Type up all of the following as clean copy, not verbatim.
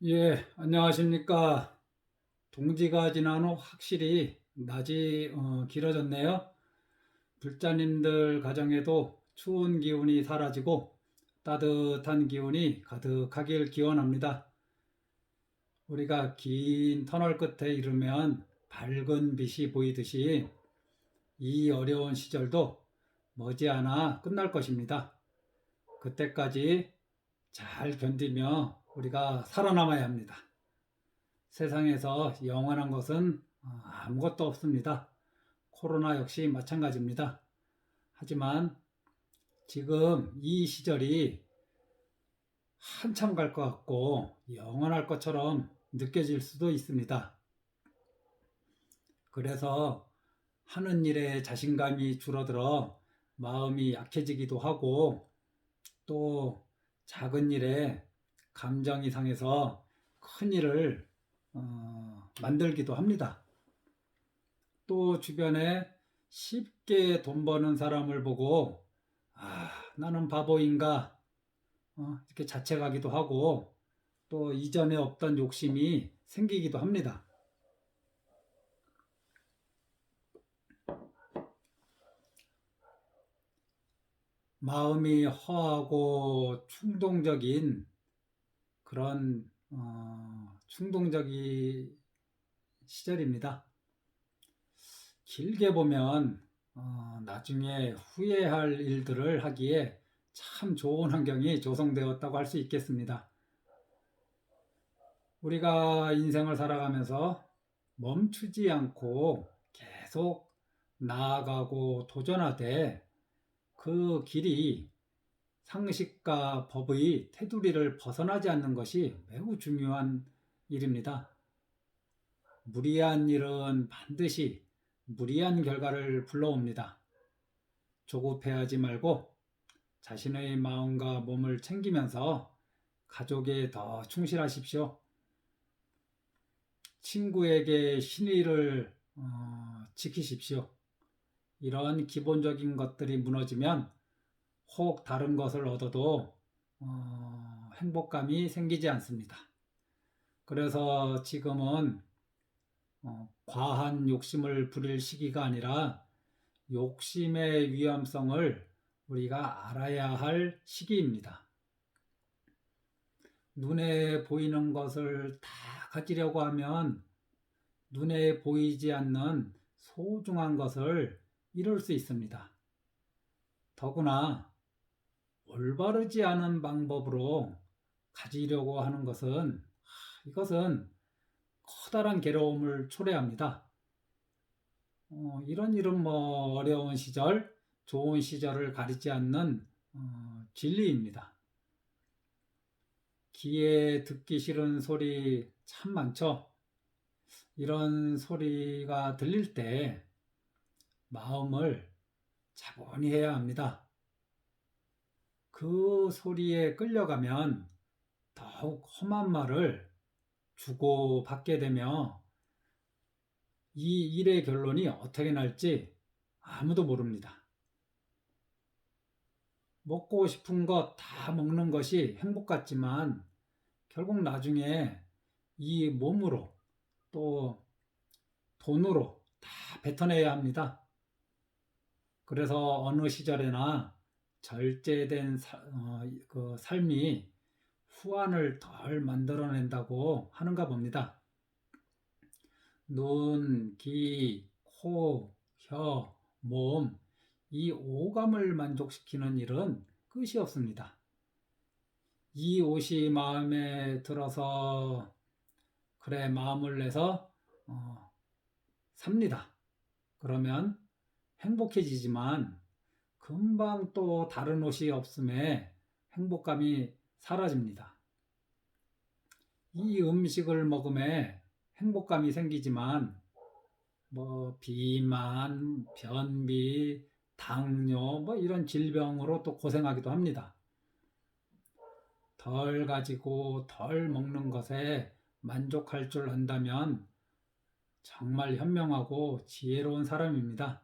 예, 안녕하십니까. 동지가 지난 후 확실히 낮이 길어졌네요. 불자님들 가정에도 추운 기운이 사라지고 따뜻한 기운이 가득하길 기원합니다. 우리가 긴 터널 끝에 이르면 밝은 빛이 보이듯이 이 어려운 시절도 머지않아 끝날 것입니다. 그때까지 잘 견디며 우리가 살아남아야 합니다. 세상에서 영원한 것은 아무것도 없습니다. 코로나 역시 마찬가지입니다. 하지만 지금 이 시절이 한참 갈 것 같고 영원할 것처럼 느껴질 수도 있습니다. 그래서 하는 일에 자신감이 줄어들어 마음이 약해지기도 하고 또 작은 일에 감정이 상해서 큰 일을 만들기도 합니다. 또 주변에 쉽게 돈 버는 사람을 보고 나는 바보인가 이렇게 자책하기도 하고 또 이전에 없던 욕심이 생기기도 합니다. 마음이 허하고 충동적인 그런 충동적인 시절입니다. 길게 보면 나중에 후회할 일들을 하기에 참 좋은 환경이 조성되었다고 할 수 있겠습니다. 우리가 인생을 살아가면서 멈추지 않고 계속 나아가고 도전하되 그 길이 상식과 법의 테두리를 벗어나지 않는 것이 매우 중요한 일입니다. 무리한 일은 반드시 무리한 결과를 불러옵니다. 조급해하지 말고 자신의 마음과 몸을 챙기면서 가족에 더 충실하십시오. 친구에게 신의를 지키십시오. 이런 기본적인 것들이 무너지면 혹 다른 것을 얻어도 행복감이 생기지 않습니다. 그래서 지금은 과한 욕심을 부릴 시기가 아니라 욕심의 위험성을 우리가 알아야 할 시기입니다. 눈에 보이는 것을 다 가지려고 하면 눈에 보이지 않는 소중한 것을 잃을 수 있습니다. 더구나 올바르지 않은 방법으로 가지려고 하는 것은 이것은 커다란 괴로움을 초래합니다. 이런 일은 어려운 시절, 좋은 시절을 가리지 않는 진리입니다. 귀에 듣기 싫은 소리 참 많죠. 이런 소리가 들릴 때 마음을 차분히 해야 합니다. 그 소리에 끌려가면 더욱 험한 말을 주고받게 되며 이 일의 결론이 어떻게 날지 아무도 모릅니다. 먹고 싶은 것 다 먹는 것이 행복 같지만 결국 나중에 이 몸으로 또 돈으로 다 뱉어내야 합니다. 그래서 어느 시절에나 절제된 그 삶이 후환을 덜 만들어낸다고 하는가 봅니다. 눈, 귀, 코, 혀, 몸, 이 오감을 만족시키는 일은 끝이 없습니다. 이 옷이 마음에 들어서 그래 마음을 내서 삽니다. 그러면 행복해지지만 금방 또 다른 옷이 없음에 행복감이 사라집니다. 이 음식을 먹음에 행복감이 생기지만 비만, 변비, 당뇨 이런 질병으로 또 고생하기도 합니다. 덜 가지고 덜 먹는 것에 만족할 줄 안다면 정말 현명하고 지혜로운 사람입니다.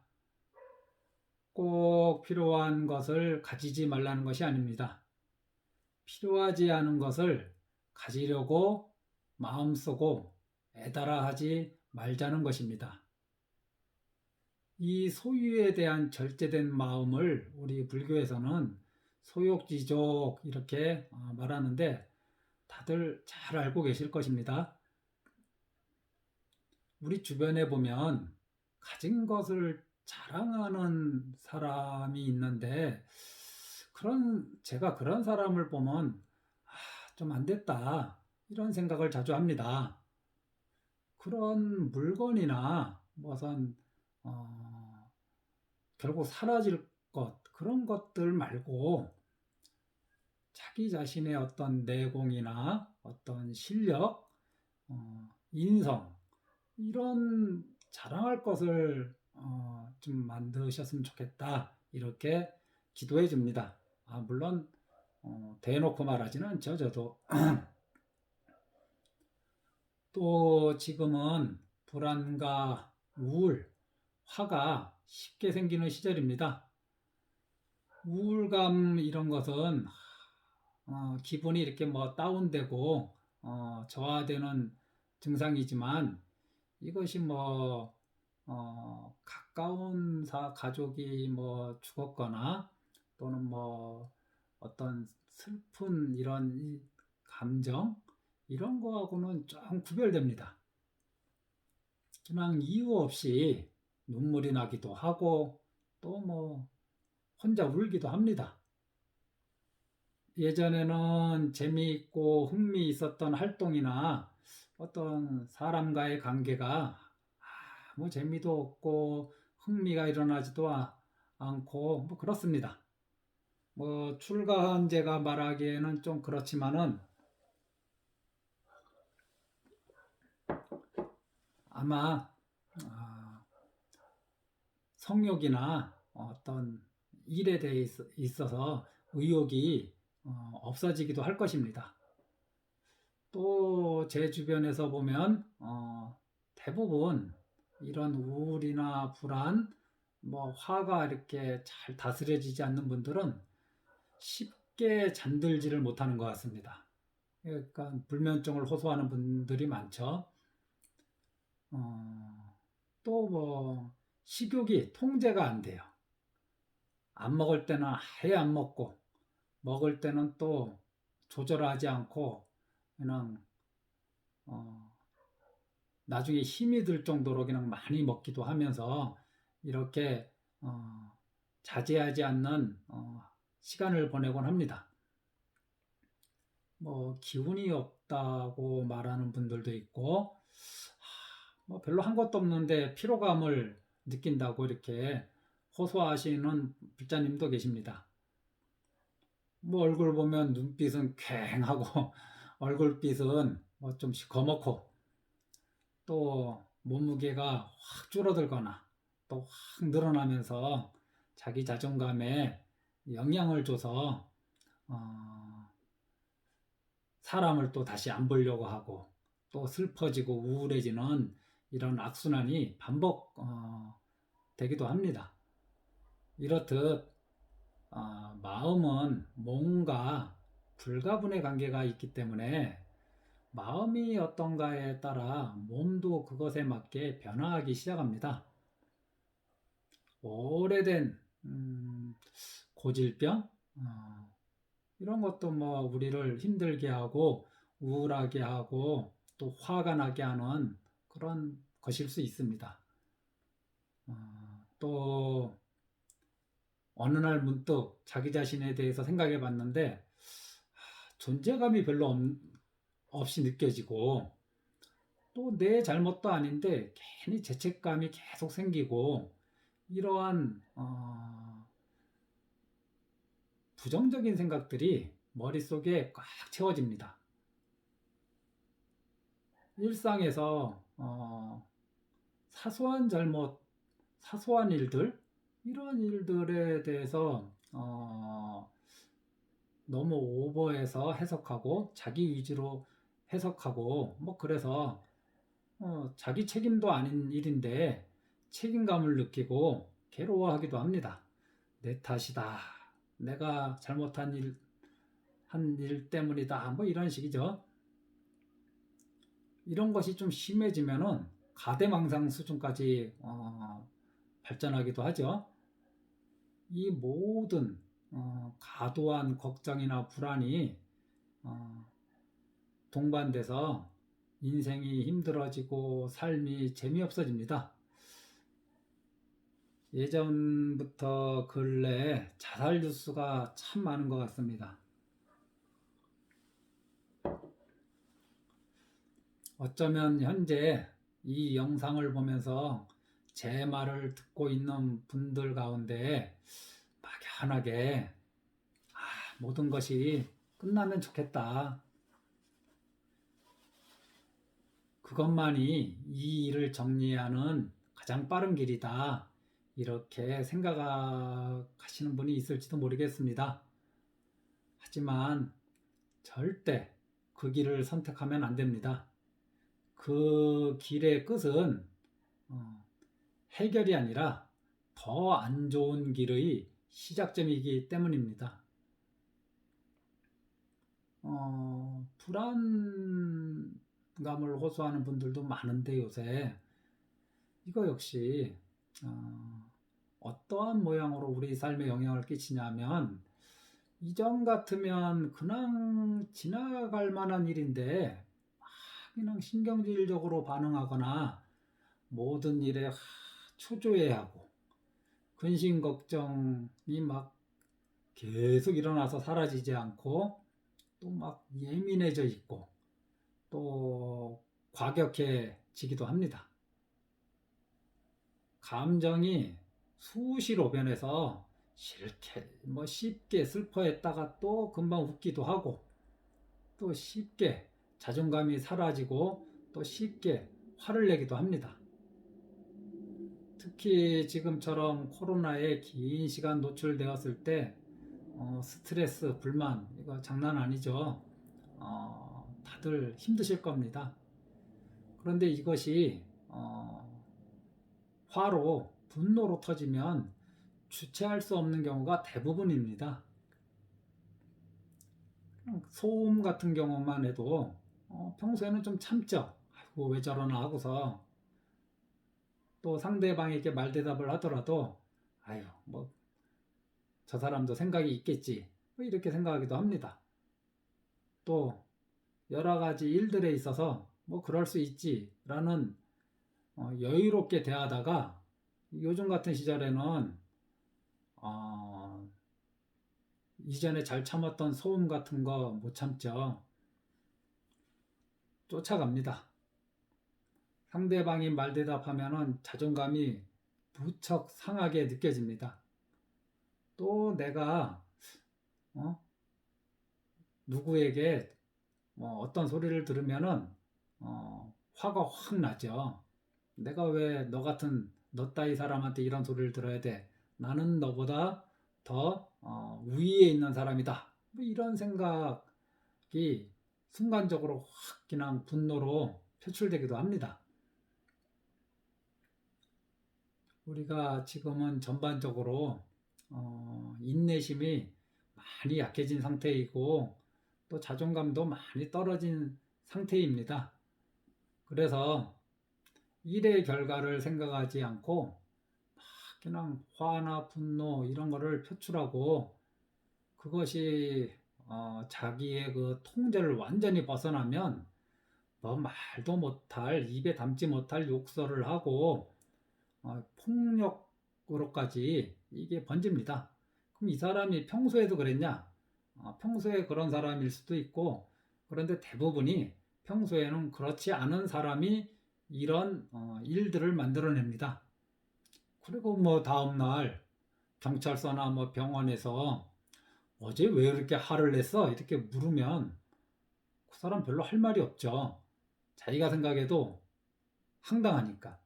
꼭 필요한 것을 가지지 말라는 것이 아닙니다. 필요하지 않은 것을 가지려고 마음 쓰고 애달아 하지 말자는 것입니다. 이 소유에 대한 절제된 마음을 우리 불교에서는 소욕지족 이렇게 말하는데 다들 잘 알고 계실 것입니다. 우리 주변에 보면 가진 것을 자랑하는 사람이 있는데 제가 그런 사람을 보면 좀 안 됐다 이런 생각을 자주 합니다. 그런 물건이나 무슨 결국 사라질 것 그런 것들 말고 자기 자신의 어떤 내공이나 어떤 실력, 인성 이런 자랑할 것을 좀 만드셨으면 좋겠다 이렇게 기도해 줍니다. 물론 대놓고 말하지는 않죠. 저도 또 지금은 불안과 우울, 화가 쉽게 생기는 시절입니다. 우울감 이런 것은 기분이 이렇게 뭐 다운되고 저하되는 증상이지만 이것이 뭐 가까운 가족이 뭐 죽었거나 또는 뭐 어떤 슬픈 이런 감정 이런 거하고는 좀 구별됩니다. 그냥 이유 없이 눈물이 나기도 하고 또 뭐 혼자 울기도 합니다. 예전에는 재미있고 흥미 있었던 활동이나 어떤 사람과의 관계가 아무 재미도 없고 흥미가 일어나지도 않고 뭐 그렇습니다. 뭐 출가한 제가 말하기에는 좀 그렇지만은 아마 성욕이나 어떤 일에 대해 있어서 의욕이 없어지기도 할 것입니다. 또 제 주변에서 보면 대부분 이런 우울이나 불안, 뭐 화가 이렇게 잘 다스려지지 않는 분들은 쉽게 잠들지를 못하는 것 같습니다. 그러니까 불면증을 호소하는 분들이 많죠. 또 뭐 식욕이 통제가 안 돼요. 안 먹을 때는 아예 안 먹고 먹을 때는 또 조절하지 않고 그냥 나중에 힘이 들 정도로 그냥 많이 먹기도 하면서 이렇게 자제하지 않는 시간을 보내곤 합니다. 뭐 기운이 없다고 말하는 분들도 있고 뭐 별로 한 것도 없는데 피로감을 느낀다고 이렇게 호소하시는 불자님도 계십니다. 뭐 얼굴 보면 눈빛은 퀭하고 얼굴빛은 뭐 좀씩 거먹고 또 몸무게가 확 줄어들거나 또 확 늘어나면서 자기 자존감에 영향을 줘서 사람을 또 다시 안 보려고 하고 또 슬퍼지고 우울해지는 이런 악순환이 반복 되기도 합니다. 이렇듯 마음은 몸과 불가분의 관계가 있기 때문에 마음이 어떤가에 따라 몸도 그것에 맞게 변화하기 시작합니다. 오래된 고질병 이런 것도 뭐 우리를 힘들게 하고 우울하게 하고 또 화가 나게 하는 그런 것일 수 있습니다. 또 어느 날 문득 자기 자신에 대해서 생각해 봤는데 존재감이 별로 없이 느껴지고 또 내 잘못도 아닌데 괜히 죄책감이 계속 생기고 이러한 부정적인 생각들이 머릿속에 꽉 채워집니다. 일상에서 사소한 잘못, 사소한 일들 이런 일들에 대해서 너무 오버해서 해석하고 자기 위주로 해석하고 뭐 그래서 자기 책임도 아닌 일인데 책임감을 느끼고 괴로워하기도 합니다. 내 탓이다. 내가 잘못한 한 일 때문이다. 뭐 이런 식이죠. 이런 것이 좀 심해지면은 가대망상 수준까지 발전하기도 하죠. 이 모든 과도한 걱정이나 불안이 동반돼서 인생이 힘들어지고 삶이 재미없어집니다. 예전부터 근래 자살 뉴스가 참 많은 것 같습니다. 어쩌면 현재 이 영상을 보면서 제 말을 듣고 있는 분들 가운데 막연하게 모든 것이 끝나면 좋겠다. 그것만이 이 일을 정리하는 가장 빠른 길이다. 이렇게 생각하시는 분이 있을지도 모르겠습니다. 하지만 절대 그 길을 선택하면 안 됩니다. 그 길의 끝은 해결이 아니라 더 안 좋은 길의 시작점이기 때문입니다. 불안감을 호소하는 분들도 많은데 요새 이거 역시 어떠한 모양으로 우리 삶에 영향을 끼치냐면 이전 같으면 그냥 지나갈 만한 일인데 그냥 신경질적으로 반응하거나 모든 일에 초조해하고 근심 걱정이 막 계속 일어나서 사라지지 않고 또 막 예민해져 있고 또 과격해지기도 합니다. 감정이 수시로 변해서 쉽게 슬퍼했다가 또 금방 웃기도 하고 또 쉽게 자존감이 사라지고 또 쉽게 화를 내기도 합니다. 특히 지금처럼 코로나에 긴 시간 노출되었을 때 스트레스, 불만 이거 장난 아니죠. 다들 힘드실 겁니다. 그런데 이것이 화로, 분노로 터지면 주체할 수 없는 경우가 대부분입니다. 소음 같은 경우만 해도 평소에는 좀 참죠. 아이고 왜 저러나 하고서 또 상대방에게 말대답을 하더라도 아유 뭐 저 사람도 생각이 있겠지 뭐 이렇게 생각하기도 합니다. 또 여러 가지 일들에 있어서 뭐 그럴 수 있지 라는 여유롭게 대하다가 요즘 같은 시절에는 이전에 잘 참았던 소음 같은 거 못 참죠. 쫓아갑니다. 상대방이 말대답하면은 자존감이 무척 상하게 느껴집니다. 또 내가 누구에게 어떤 소리를 들으면은 화가 확 나죠. 내가 왜 너 같은 너 따위 사람한테 이런 소리를 들어야 돼? 나는 너보다 더 위에 있는 사람이다. 뭐 이런 생각이 순간적으로 확 그냥 분노로 표출되기도 합니다. 우리가 지금은 전반적으로 인내심이 많이 약해진 상태이고 또 자존감도 많이 떨어진 상태입니다. 그래서 일의 결과를 생각하지 않고 그냥 화나 분노 이런 거를 표출하고 그것이 자기의 그 통제를 완전히 벗어나면 뭐 말도 못할 입에 담지 못할 욕설을 하고 폭력으로까지 이게 번집니다. 그럼 이 사람이 평소에도 그랬냐? 평소에 그런 사람일 수도 있고 그런데 대부분이 평소에는 그렇지 않은 사람이 이런 일들을 만들어냅니다. 그리고 뭐 다음날 경찰서나 뭐 병원에서 어제 왜 이렇게 화를 냈어? 이렇게 물으면 그 사람 별로 할 말이 없죠. 자기가 생각해도 황당하니까.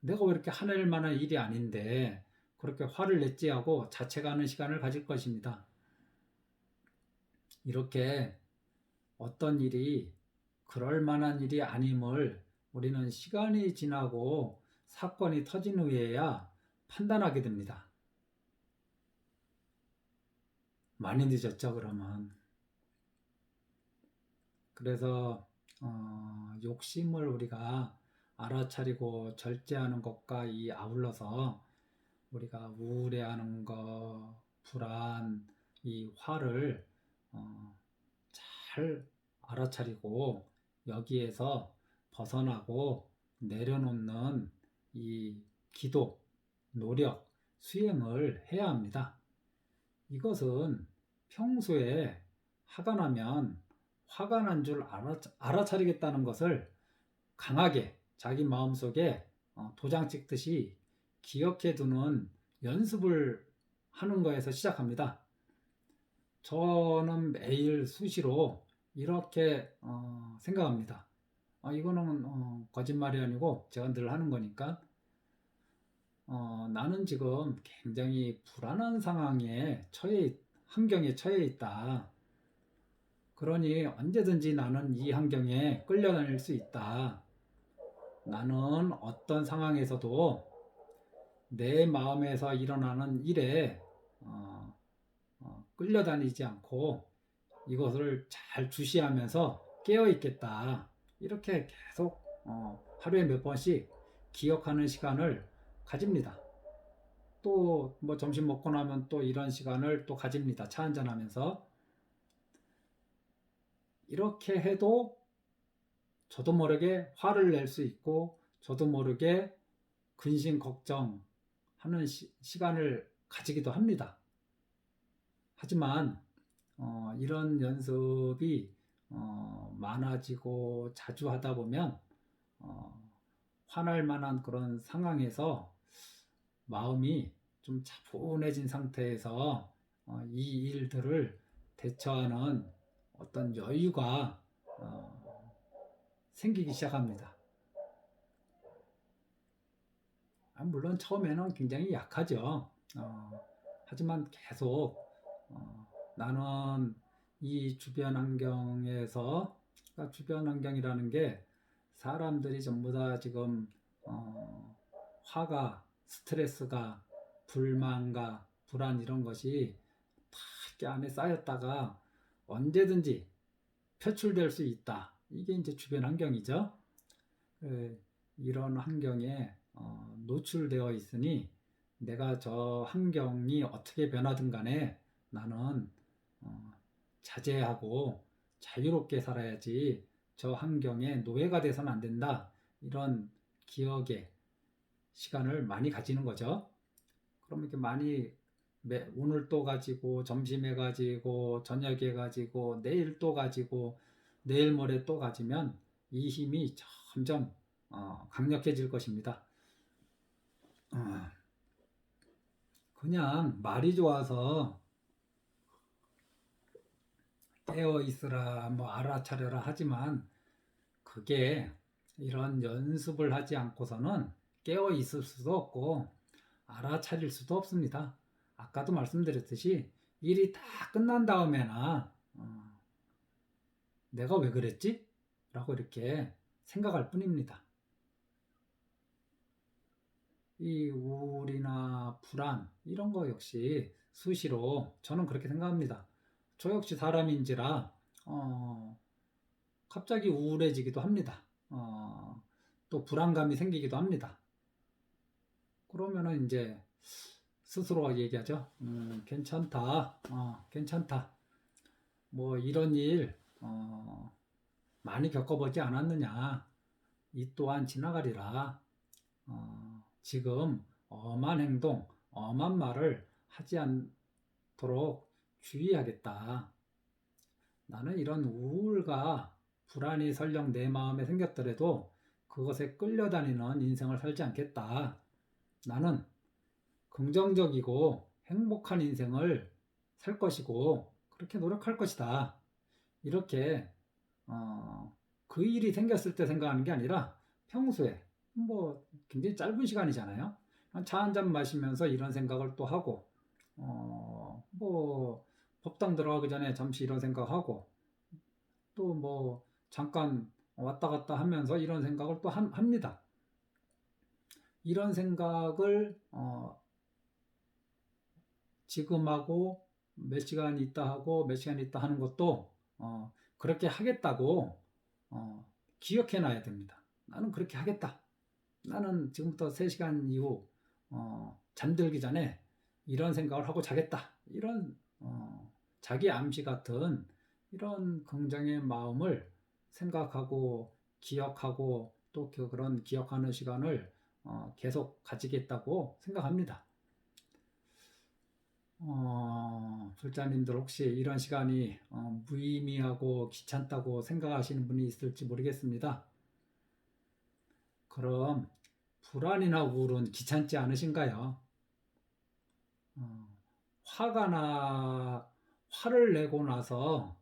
내가 왜 이렇게 화낼 만한 일이 아닌데 그렇게 화를 냈지 하고 자책하는 시간을 가질 것입니다. 이렇게 어떤 일이 그럴 만한 일이 아님을 우리는 시간이 지나고 사건이 터진 후에야 판단하게 됩니다. 많이 늦었죠, 그러면. 그래서 욕심을 우리가 알아차리고 절제하는 것과 이 아울러서 우리가 우울해하는 것, 불안, 이 화를 잘 알아차리고 여기에서 벗어나고 내려놓는 이 기도, 노력, 수행을 해야 합니다. 이것은 평소에 화가 나면 화가 난 줄 알아차리겠다는 것을 강하게 자기 마음속에 도장 찍듯이 기억해 두는 연습을 하는 거에서 시작합니다. 저는 매일 수시로 이렇게 생각합니다. 이거는 거짓말이 아니고 제가 늘 하는 거니까 나는 지금 굉장히 불안한 환경에 처해 있다. 그러니 언제든지 나는 이 환경에 끌려다닐 수 있다. 나는 어떤 상황에서도 내 마음에서 일어나는 일에 끌려다니지 않고 이것을 잘 주시하면서 깨어 있겠다. 이렇게 계속 하루에 몇 번씩 기억하는 시간을 가집니다. 또 뭐 점심 먹고 나면 또 이런 시간을 또 가집니다. 차 한잔 하면서. 이렇게 해도 저도 모르게 화를 낼 수 있고 저도 모르게 근심 걱정하는 시간을 가지기도 합니다. 하지만 이런 연습이 많아지고 자주 하다 보면 화날 만한 그런 상황에서 마음이 좀 차분해진 상태에서 이 일들을 대처하는 어떤 여유가 생기기 시작합니다. 물론 처음에는 굉장히 약하죠. 하지만 계속 나는 이 주변 환경에서, 그러니까 주변 환경이라는 게 사람들이 전부 다 지금 화가, 스트레스가, 불만과 불안 이런 것이 다 이렇게 안에 쌓였다가 언제든지 표출될 수 있다. 이게 이제 주변 환경이죠. 이런 환경에 노출되어 있으니 내가 저 환경이 어떻게 변하든 간에 나는 자제하고 자유롭게 살아야지 저 환경에 노예가 돼서는 안 된다. 이런 기억의 시간을 많이 가지는 거죠. 그럼 이렇게 많이 오늘 또 가지고 점심에 가지고 저녁에 가지고 내일 또 가지고 내일 모레 또 가지면 이 힘이 점점 강력해질 것입니다. 그냥 말이 좋아서 깨어 있으라 뭐 알아차려라 하지만 그게 이런 연습을 하지 않고서는 깨어 있을 수도 없고 알아차릴 수도 없습니다. 아까도 말씀드렸듯이 일이 다 끝난 다음에나 내가 왜 그랬지? 라고 이렇게 생각할 뿐입니다. 이 우울이나 불안 이런 거 역시 수시로 저는 그렇게 생각합니다. 저 역시 사람인지라 갑자기 우울해지기도 합니다. 또 불안감이 생기기도 합니다. 그러면은 이제 스스로 얘기하죠. 괜찮다. 괜찮다. 뭐 이런 일 많이 겪어보지 않았느냐. 이 또한 지나가리라. 지금 엄한 행동, 엄한 말을 하지 않도록 주의하겠다. 나는 이런 우울과 불안이 설령 내 마음에 생겼더라도 그것에 끌려다니는 인생을 살지 않겠다. 나는 긍정적이고 행복한 인생을 살 것이고 그렇게 노력할 것이다. 이렇게 그 일이 생겼을 때 생각하는 게 아니라 평소에 뭐 굉장히 짧은 시간이잖아요. 차 한 잔 마시면서 이런 생각을 또 하고 뭐 법당 들어가기 전에 잠시 이런 생각하고 또 뭐 잠깐 왔다 갔다 하면서 이런 생각을 또 합니다. 이런 생각을 지금 하고 몇 시간 있다 하고 몇 시간 있다 하는 것도 그렇게 하겠다고 기억해놔야 됩니다. 나는 그렇게 하겠다. 나는 지금부터 3시간 이후 잠들기 전에 이런 생각을 하고 자겠다. 이런 자기 암시 같은 이런 긍정의 마음을 생각하고 기억하고 또 그런 기억하는 시간을 계속 가지겠다고 생각합니다. 불자님들 혹시 이런 시간이 무의미하고 귀찮다고 생각하시는 분이 있을지 모르겠습니다. 그럼 불안이나 우울은 귀찮지 않으신가요? 화를 내고 나서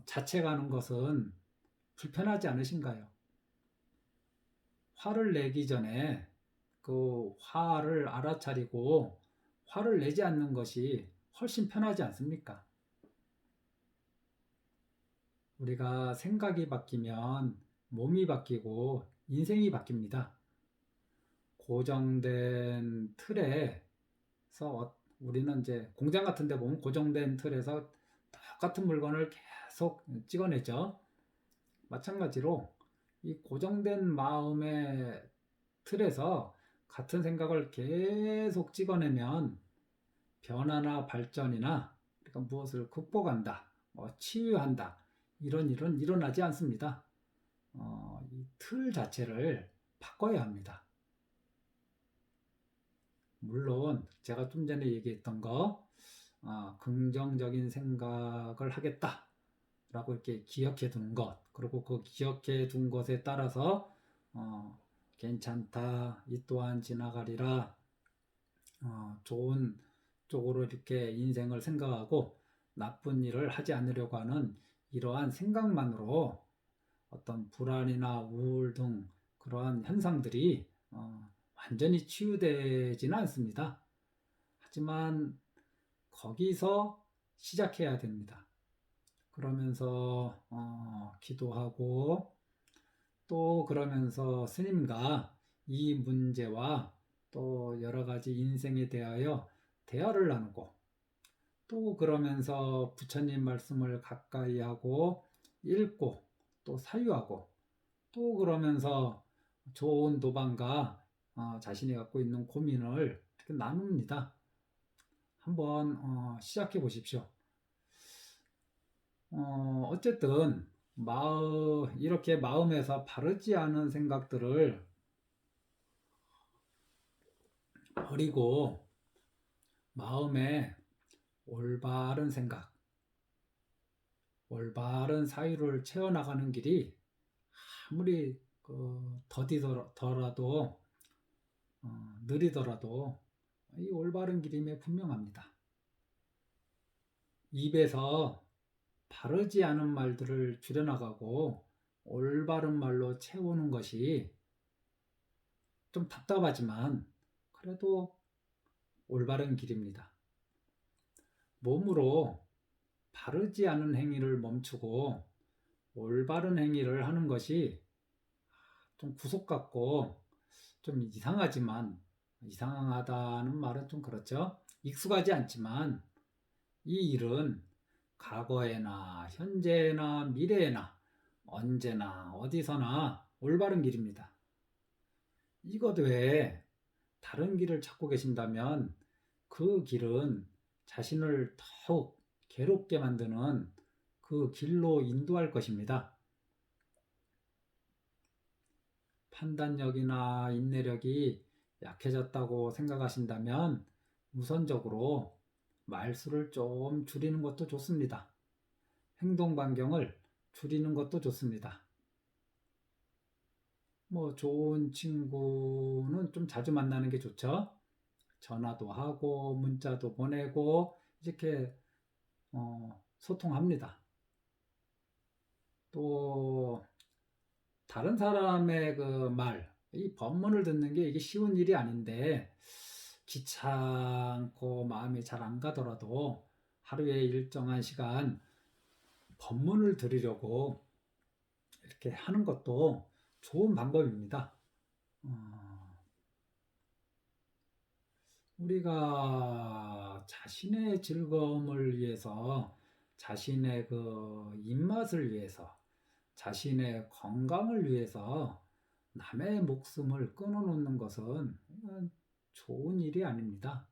자책하는 것은 불편하지 않으신가요? 화를 내기 전에 그 화를 알아차리고 화를 내지 않는 것이 훨씬 편하지 않습니까? 우리가 생각이 바뀌면 몸이 바뀌고 인생이 바뀝니다. 고정된 틀에서 우리는 이제 공장 같은 데 보면 고정된 틀에서 똑같은 물건을 계속 찍어내죠. 마찬가지로 이 고정된 마음의 틀에서 같은 생각을 계속 찍어내면 변화나 발전이나 그러니까 무엇을 극복한다, 치유한다 이런 일은 일어나지 않습니다. 이 틀 자체를 바꿔야 합니다. 물론 제가 좀 전에 얘기했던 거 긍정적인 생각을 하겠다라고 이렇게 기억해 두는 것 그리고 그 기억해 둔 것에 따라서 괜찮다 이 또한 지나가리라 좋은 쪽으로 이렇게 인생을 생각하고 나쁜 일을 하지 않으려고 하는 이러한 생각만으로 어떤 불안이나 우울 등 그러한 현상들이 완전히 치유되지는 않습니다. 하지만 거기서 시작해야 됩니다. 그러면서 기도하고 또 그러면서 스님과 이 문제와 또 여러 가지 인생에 대하여 대화를 나누고 또 그러면서 부처님 말씀을 가까이 하고 읽고 또 사유하고 또 그러면서 좋은 도방과 자신이 갖고 있는 고민을 이렇게 나눕니다. 한번 시작해 보십시오. 어쨌든 이렇게 마음에서 바르지 않은 생각들을 버리고 마음에 올바른 생각, 올바른 사유를 채워나가는 길이 아무리 더디더라도 느리더라도 이 올바른 길임에 분명합니다. 입에서 바르지 않은 말들을 줄여나가고 올바른 말로 채우는 것이 좀 답답하지만 그래도 올바른 길입니다. 몸으로 바르지 않은 행위를 멈추고 올바른 행위를 하는 것이 좀 구속 같고 좀 이상하지만 이상하다는 말은 좀 그렇죠. 익숙하지 않지만 이 일은 과거에나 현재나 미래에나 언제나 어디서나 올바른 길입니다. 이것 외에 다른 길을 찾고 계신다면 그 길은 자신을 더욱 괴롭게 만드는 그 길로 인도할 것입니다. 판단력이나 인내력이 약해졌다고 생각하신다면 우선적으로 말수를 좀 줄이는 것도 좋습니다. 행동 반경을 줄이는 것도 좋습니다. 좋은 친구는 좀 자주 만나는 게 좋죠. 전화도 하고 문자도 보내고 이렇게 소통합니다. 또 다른 사람의 그 이 법문을 듣는 게 이게 쉬운 일이 아닌데 귀찮고 마음이 잘 안 가더라도 하루에 일정한 시간 법문을 들으려고 이렇게 하는 것도 좋은 방법입니다. 우리가 자신의 즐거움을 위해서 자신의 그 입맛을 위해서 자신의 건강을 위해서 남의 목숨을 끊어놓는 것은 이건 좋은 일이 아닙니다.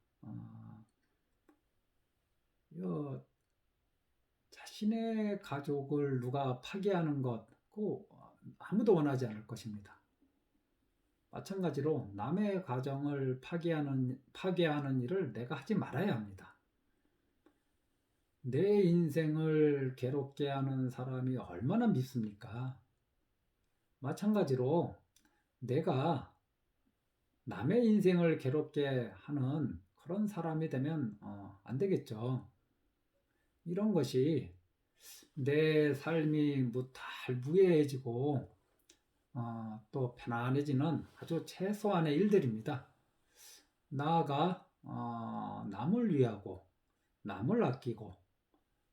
자신의 가족을 누가 파괴하는 것, 그 아무도 원하지 않을 것입니다. 마찬가지로 남의 가정을 파괴하는 일을 내가 하지 말아야 합니다. 내 인생을 괴롭게 하는 사람이 얼마나 밉습니까? 마찬가지로 내가 남의 인생을 괴롭게 하는 그런 사람이 되면 안 되겠죠. 이런 것이 내 삶이 무탈 무해해지고 또 편안해지는 아주 최소한의 일들입니다. 나아가 남을 위하고 남을 아끼고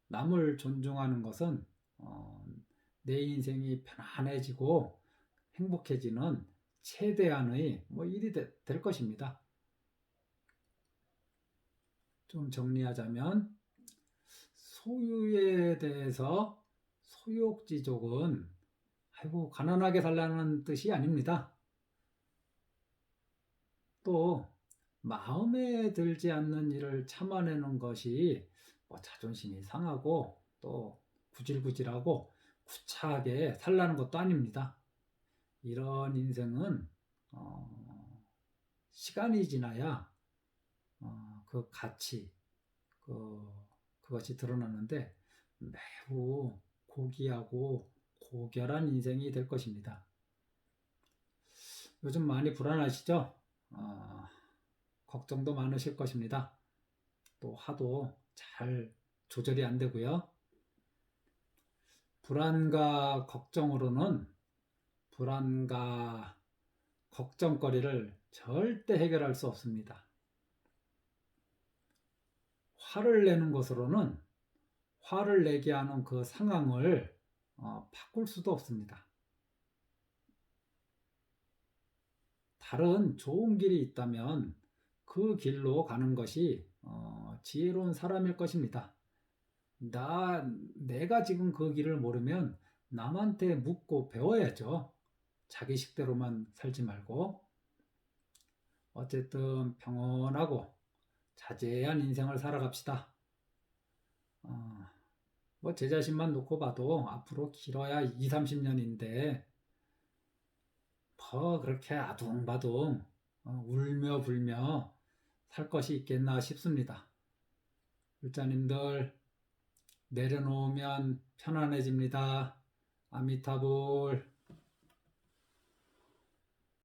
남을 존중하는 것은 내 인생이 편안해지고 행복해지는 최대한의 일이 될 것입니다. 좀 정리하자면 소유에 대해서 소유욕지족은 아이고 가난하게 살라는 뜻이 아닙니다. 또 마음에 들지 않는 일을 참아내는 것이 자존심이 상하고 또 구질구질하고 구차하게 살라는 것도 아닙니다. 이런 인생은 시간이 지나야 그 가치, 그것이 드러나는데 매우 고귀하고 고결한 인생이 될 것입니다. 요즘 많이 불안하시죠? 걱정도 많으실 것입니다. 또 하도 잘 조절이 안 되고요. 불안과 걱정으로는 불안과 걱정거리를 절대 해결할 수 없습니다. 화를 내는 것으로는 화를 내게 하는 그 상황을 바꿀 수도 없습니다. 다른 좋은 길이 있다면 그 길로 가는 것이 지혜로운 사람일 것입니다. 내가 지금 그 길을 모르면 남한테 묻고 배워야죠. 자기 식대로만 살지 말고. 어쨌든 평온하고 자제한 인생을 살아갑시다. 제 자신만 놓고 봐도 앞으로 길어야 20, 30년인데 그렇게 아둥바둥 울며 불며 살 것이 있겠나 싶습니다. 불자님들 내려놓으면 편안해집니다. 아미타불.